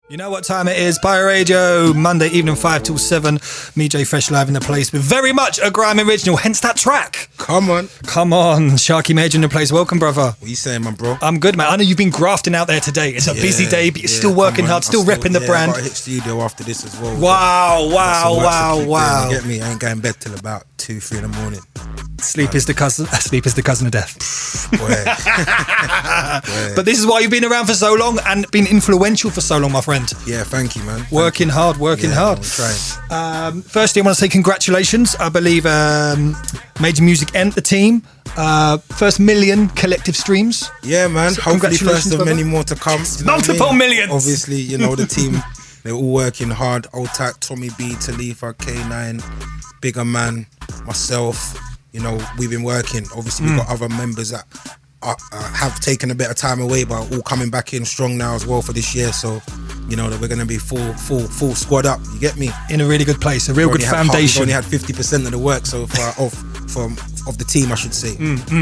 You know what time it is? Pyro Radio, Monday evening 5 till 7. Me, Jay Fresh, live in the place with very much a Grime original, hence that track. Come on. Come on, Sharky Major in the place. Welcome, brother. What are you saying, man, bro? I'm good, man. I know you've been grafting out there today. It's a busy day, but you're still working hard, still repping the brand. I've got to hit studio after this as well. Wow. You get me? I ain't going to bed till about 2, 3 in the morning. Sleep is the cousin of death. Boy. But this is why you've been around for so long and been influential for so long, my friend. Yeah, thank you, man. Working hard. I'm trying. Firstly, I want to say congratulations. I believe Major Music and the team. First million collective streams. Yeah, man. So hopefully first of many more to come. Yes, multiple millions. Obviously, you know, the team, they're all working hard. Old Tat, Tommy B, Talifa, K9, Bigger Man, myself. You know, we've been working. Obviously, we've got other members that have taken a bit of time away, but all coming back in strong now as well for this year. So, you know, that we're going to be full squad up. You get me? In a really good place, a real good foundation. We've only had 50% of the work so far of the team, I should say.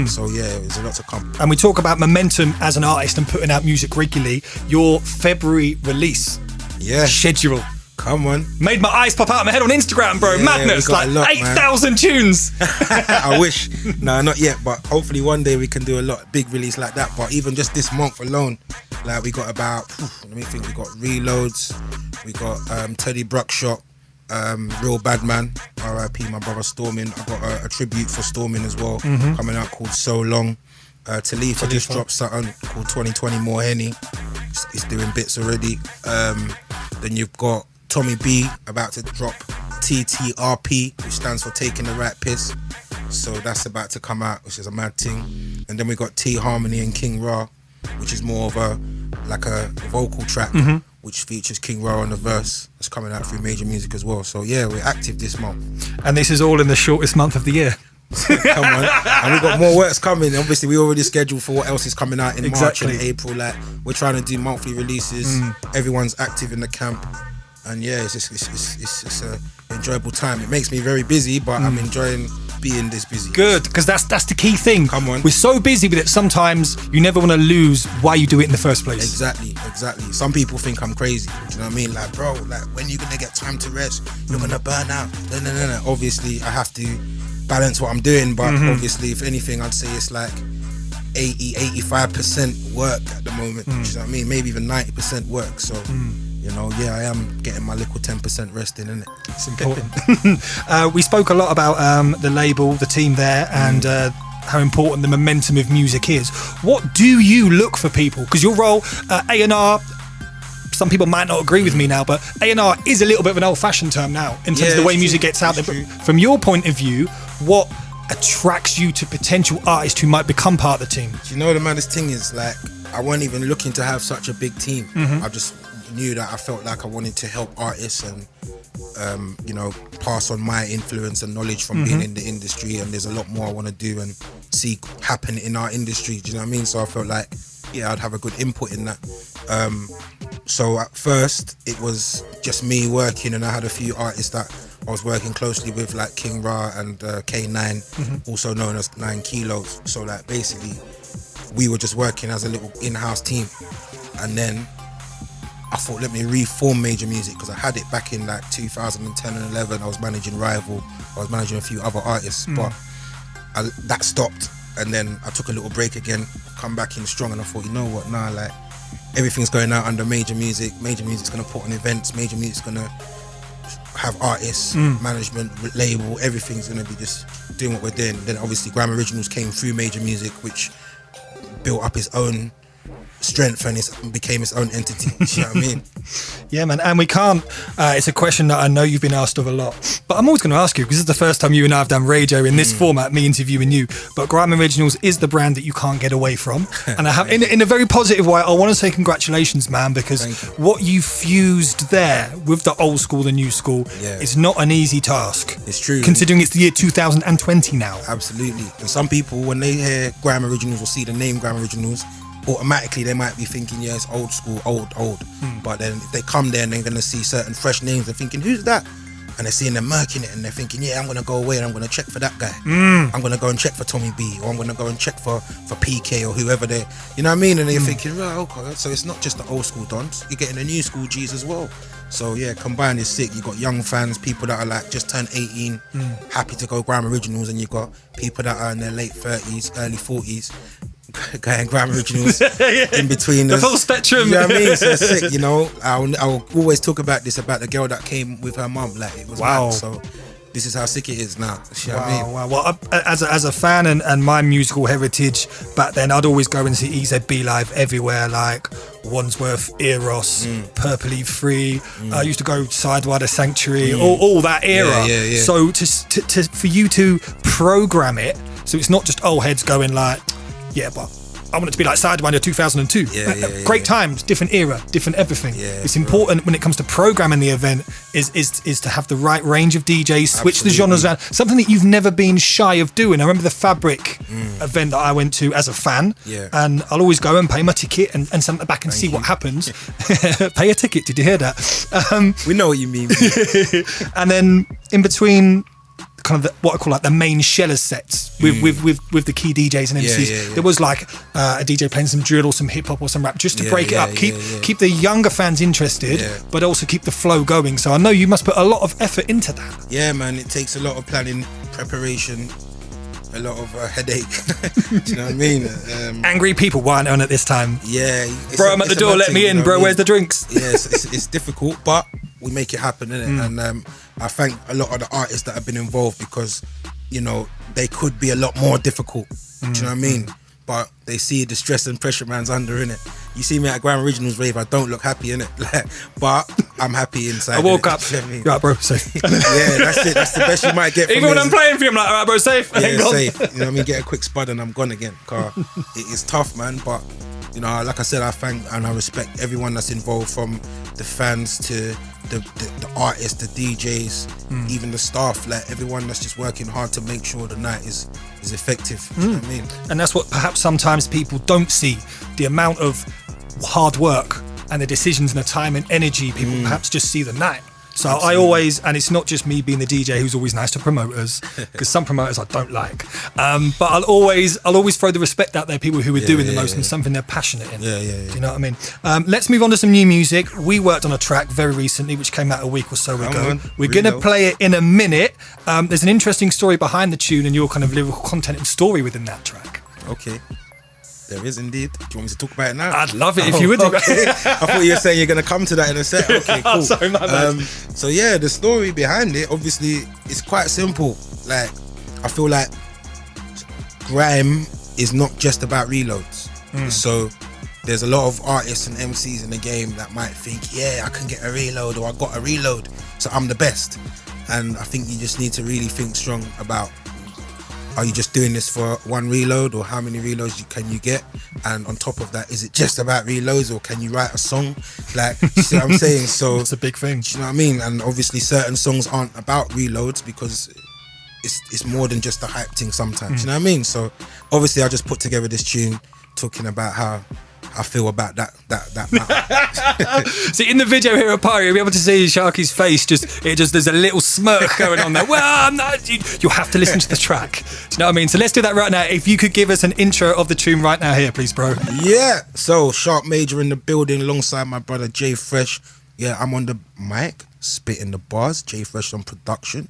So yeah, there's a lot to come. And we talk about momentum as an artist and putting out music regularly. Your February release schedule. Come on. Made my eyes pop out of my head on Instagram, bro. Yeah, madness. Like 8,000 tunes. I wish. No, not yet, but hopefully one day we can do a big release like that. But even just this month alone, like we got about, let me think, we got Reloads, we got Teddy Bruckshot, Real Bad Man, R.I.P. my brother Stormin. I got a tribute for Stormin as well, coming out called So Long. Talifa just dropped something called 2020 More Henny. It's doing bits already. Then you've got Tommy B about to drop TTRP, which stands for Taking the Right Piss. So that's about to come out, which is a mad thing. And then we got T Harmony and King Ra, which is more of a vocal track, which features King Ra on the verse. That's coming out through Major Music as well. So yeah, we're active this month. And this is all in the shortest month of the year. Come on. And we've got more works coming. Obviously, we already scheduled for what else is coming out in March and April. Like, we're trying to do monthly releases. Everyone's active in the camp. And yeah, it's an enjoyable time. It makes me very busy, but I'm enjoying being this busy. Good, because that's the key thing. Come on. We're so busy with it, sometimes you never want to lose why you do it in the first place. Exactly. Some people think I'm crazy. Do you know what I mean? Like, bro, like, when you going to get time to rest? You're going to burn out. No. Obviously, I have to balance what I'm doing, but obviously, if anything, I'd say it's like 80-85% work at the moment. Do you know what I mean? Maybe even 90% work. So you know, yeah, I am getting my little 10% rest in, innit? It's important. We spoke a lot about the label, the team there, and how important the momentum of music is. What do you look for people? Because your role, A&R, some people might not agree with me now, but A&R is a little bit of an old-fashioned term now in terms of the way music gets out there. But from your point of view, what attracts you to potential artists who might become part of the team? Do you know the maddest thing is, like, I wasn't even looking to have such a big team. I just knew that I felt like I wanted to help artists and you know, pass on my influence and knowledge from being in the industry, and there's a lot more I want to do and see happen in our industry. Do you know what I mean? So I felt like, yeah, I'd have a good input in that. So at first it was just me working, and I had a few artists that I was working closely with, like King Ra and K9, also known as 9 Kilos. So like basically we were just working as a little in-house team, and then I thought, let me reform Major Music, because I had it back in like 2010 and 11. I was managing Rival, I was managing a few other artists, but that stopped, and then I took a little break again, come back in strong, and I thought, you know what, nah, like everything's going out under Major Music. Major Music's gonna put on events, Major Music's gonna have artists, management, label, everything's gonna be just doing what we're doing. Then obviously Grime Originals came through Major Music, which built up its own strength and it became its own entity. You know what I mean? Yeah, man. And we can't, it's a question that I know you've been asked of a lot, but I'm always going to ask you, because this is the first time you and I have done radio in this format, me interviewing you. But Grime Originals is the brand that you can't get away from. And I have, in a very positive way, I want to say congratulations, man, because what you fused there with the old school, the new school, is not an easy task. It's true. Considering it's the year 2020 now. Absolutely. And some people, when they hear Grime Originals or see the name Grime Originals, automatically they might be thinking, yeah, it's old school, old. But then if they come there and they're going to see certain fresh names, they're thinking, who's that? and they're seeing them murking it, and they're thinking, yeah, I'm gonna go away and I'm gonna check for that guy. I'm gonna go and check for Tommy B, or I'm gonna go and check for PK or whoever they, you know what I mean? And you're thinking, right, okay, so it's not just the old school dons, you're getting the new school G's as well. So yeah, combined is sick. You got young fans, people that are like just turned 18, happy to go Grime Originals, and you got people that are in their late 30s, early 40s, going Grime Originals in between the full spectrum. You know what I mean? So it's sick, you know. I'll always talk about this, about the girl that came with her mum. Like, it was mad. So this is how sick it is now. You know what I mean? Wow. Well, as a fan and my musical heritage back then, I'd always go and see EZB live everywhere, like Wandsworth, Eros, Purple Eve 3. I used to go Sidewinder Sanctuary, all that era. Yeah. So for you to program it, so it's not just old heads going like, yeah, but I want it to be like Sidewinder 2002. Great times, different era, different everything. It's important when it comes to programming the event is to have the right range of DJs, switch the genres around. Something that you've never been shy of doing. I remember the Fabric event that I went to as a fan, and I'll always go and pay my ticket and send it back and see what happens. Pay a ticket, did you hear that? We know what you mean. And then in between, kind of what I call like the main shellers sets with the key DJs and MCs. There was like a DJ playing some drill or some hip hop or some rap just to break it up, keep the younger fans interested, but also keep the flow going. So I know you must put a lot of effort into that. Yeah, man, it takes a lot of planning, preparation, a lot of headache. Do you know what I mean? Angry people weren't on at this time. Yeah, bro, I'm at the door. Let me in, bro. Where's the drinks? Yeah, it's difficult, but we make it happen, innit? And I thank a lot of the artists that have been involved, because, you know, they could be a lot more difficult. Do you know what I mean? But they see the stress and pressure man's under, innit? You see me at Grime Originals rave, I don't look happy, innit? But I'm happy inside. I woke up. You know what I mean? Right, bro, safe. Yeah, that's it. That's the best you might get. Even when I'm playing for you, I'm like, all right, bro, safe. Yeah, safe. You know what I mean? Get a quick spud and I'm gone again. Car, it is tough, man. But, you know, like I said, I thank and I respect everyone that's involved, from the fans to the artists, the DJs, even the staff, like everyone that's just working hard to make sure the night is effective. You know what I mean? And that's what perhaps sometimes people don't see, the amount of hard work and the decisions and the time and energy. People perhaps just see the night. So absolutely. I always, and it's not just me being the DJ who's always nice to promoters, because some promoters I don't like, but I'll always throw the respect out there, people who are doing the most and something they're passionate in. Do you know what I mean? Let's move on to some new music. We worked on a track very recently which came out a week or so ago. We're going to play it in a minute. There's an interesting story behind the tune and your kind of lyrical content and story within that track. Okay. There is indeed. Do you want me to talk about it now? I'd love it if you would. Okay. I thought you were saying you're going to come to that in a sec. Okay, cool. Sorry, my bad. So yeah, the story behind it, obviously, it's quite simple. Like, I feel like grime is not just about reloads. So there's a lot of artists and MCs in the game that might think, yeah, I can get a reload, or I got a reload, so I'm the best. And I think you just need to really think strong about, are you just doing this for one reload, or how many reloads can you get? And on top of that, is it just about reloads, or can you write a song? Like, you see what I'm saying? So it's a big thing. Do you know what I mean? And obviously certain songs aren't about reloads, because it's more than just a hype thing sometimes. You know what I mean? So obviously I just put together this tune talking about how I feel about that matter. See, in the video here at Party, you'll be able to see Sharky's face. There's a little smirk going on there. Well, I'm not. You'll have to listen to the track. Do you know what I mean? So let's do that right now. If you could give us an intro of the tune right now, here, please, bro. Yeah. So Shark Major in the building, alongside my brother Jay Fresh. Yeah, I'm on the mic, spitting the bars. Jay Fresh on production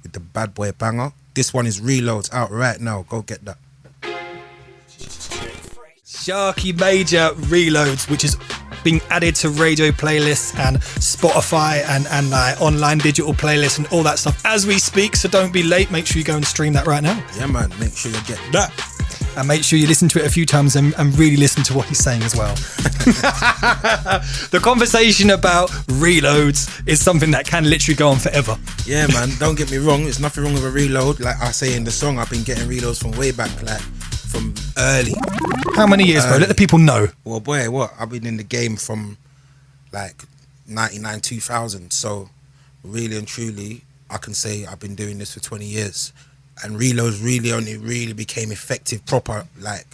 with the bad boy banger. This one is Reloads, out right now. Go get that. Sharky Major Reloads, which is being added to radio playlists and Spotify and online digital playlists and all that stuff as we speak. So don't be late. Make sure you go and stream that right now. Yeah, man. Make sure you get that. And make sure you listen to it a few times and really listen to what he's saying as well. The conversation about reloads is something that can literally go on forever. Yeah, man. Don't get me wrong. There's nothing wrong with a reload. Like I say in the song, I've been getting reloads from way back, like from early. How many years, bro? Let the people know. Well, boy, what? I've been in the game from like 99, 2000. So really and truly, I can say I've been doing this for 20 years. And reloads really became effective proper, like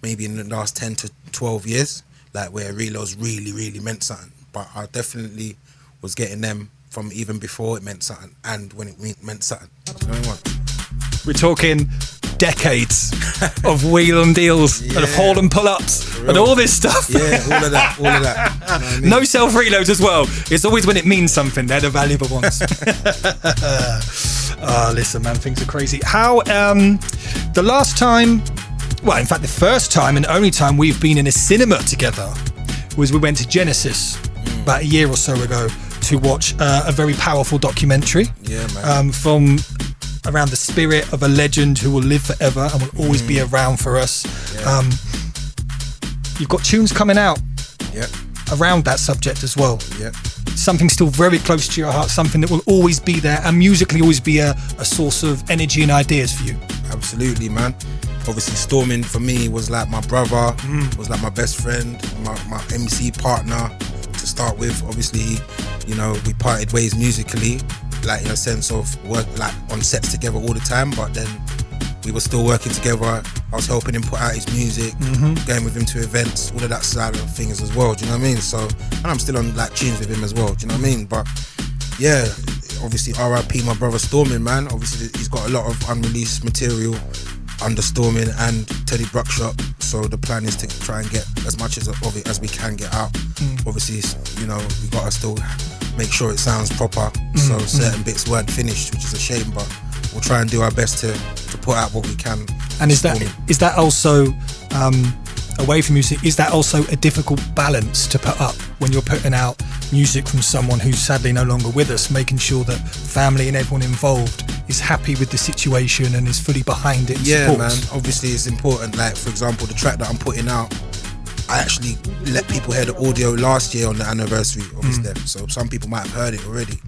maybe in the last 10 to 12 years, like where reloads really meant something. But I definitely was getting them from even before it meant something and when it meant something. You know what I want? We're talking decades of wheel and deals and of haul and pull-ups and all this stuff. Yeah, all of that. You know what I mean? No self-reloads as well. It's always when it means something. They're the valuable ones. Listen, man, things are crazy. How, the last time, well, in fact, the first time and only time we've been in a cinema together was we went to Genesis about a year or so ago to watch a very powerful documentary from around the spirit of a legend who will live forever and will always be around for us. You've got tunes coming out around that subject as well. Something still very close to your heart, something that will always be there and musically always be a source of energy and ideas for you. Absolutely, man. Obviously, Stormin for me was like my brother, was like my best friend, my MC partner to start with. Obviously, you know, we parted ways musically, like in a sense of work, like on sets together all the time, but then we were still working together. I was helping him put out his music, going with him to events, all of that side of things as well, do you know what I mean? So, and I'm still on like tunes with him as well, do you know what I mean? But yeah, obviously RIP my brother Stormin, man. Obviously he's got a lot of unreleased material under Stormin and Teddy Bruckshot, so the plan is to try and get as much of it as we can get out. Obviously, you know, we gotta still make sure it sounds proper, so certain bits weren't finished, which is a shame, but we'll try and do our best to put out what we can. And is that also away from music, is that also a difficult balance to put up when you're putting out music from someone who's sadly no longer with us, making sure that family and everyone involved is happy with the situation and is fully behind it and supports? Man, obviously it's important. Like, for example, the track that I'm putting out, I actually let people hear the audio last year on the anniversary of his death, so some people might have heard it already.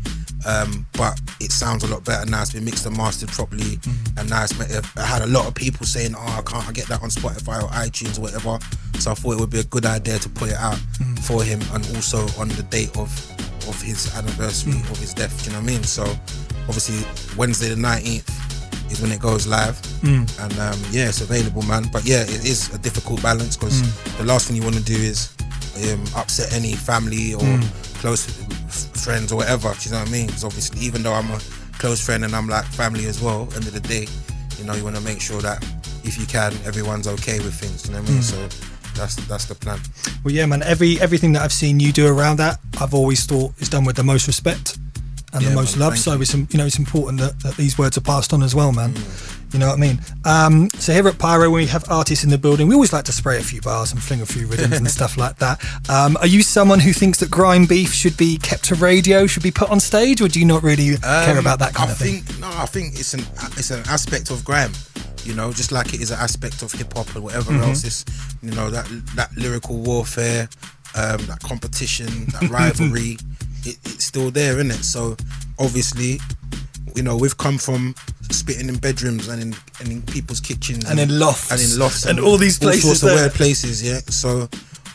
But it sounds a lot better now. It's been mixed and mastered properly, and now I had a lot of people saying, "Oh, I get that on Spotify or iTunes or whatever." So I thought it would be a good idea to put it out for him, and also on the date of his anniversary of his death. Do you know what I mean? So obviously Wednesday the 19th is when it goes live, and it's available, man. But yeah, it is a difficult balance because the last thing you want to do is upset any family or close friends or whatever, do you know what I mean? Because obviously, even though I'm a close friend and I'm like family as well, end of the day, you know, you want to make sure that if you can, everyone's okay with things, do you know what I mean? So that's the plan. Well, yeah, man, everything that I've seen you do around that, I've always thought is done with the most respect and the most love. So it's, you know, it's important that these words are passed on as well, man. You know what I mean? So here at Pyro, when we have artists in the building, we always like to spray a few bars and fling a few rhythms and stuff like that. Are you someone who thinks that grime beef should be kept to radio, should be put on stage, or do you not really care about that kind of thing? I think it's an aspect of grime, you know, just like it is an aspect of hip hop or whatever else. It's, you know, that lyrical warfare, that competition, that rivalry, it's still there, isn't it? So obviously, you know, we've come from spitting in bedrooms and in people's kitchens and in lofts and all these places, all sorts of weird places. Yeah, so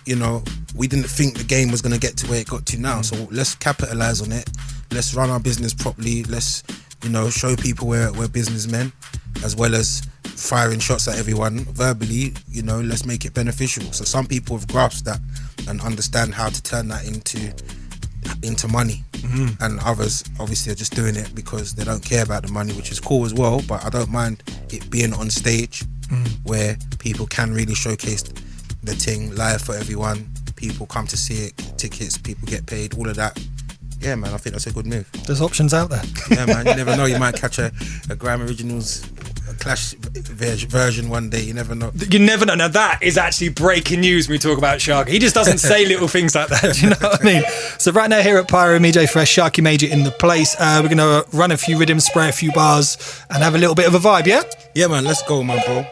you know, we didn't think the game was going to get to where it got to now. So let's capitalize on it. Let's run our business properly. Let's, you know, show people we're businessmen, as well as firing shots at everyone verbally. You know, let's make it beneficial. So some people have grasped that and understand how to turn that into money, and others obviously are just doing it because they don't care about the money, which is cool as well. But I don't mind it being on stage where people can really showcase the thing live for everyone. People come to see it, tickets, people get paid, all of that. Yeah, man, I think that's a good move. There's options out there. Yeah, man, you never know, you might catch a Grime Originals Clash version one day. You never know. You never know. Now that is actually breaking news when we talk about Sharky. He just doesn't say little things like that. Do you know what I mean? So right now here at Pyro Midday Fresh, Sharky Major in the place. We're going to run a few rhythms, spray a few bars and have a little bit of a vibe, yeah? Yeah, man, let's go, man, bro.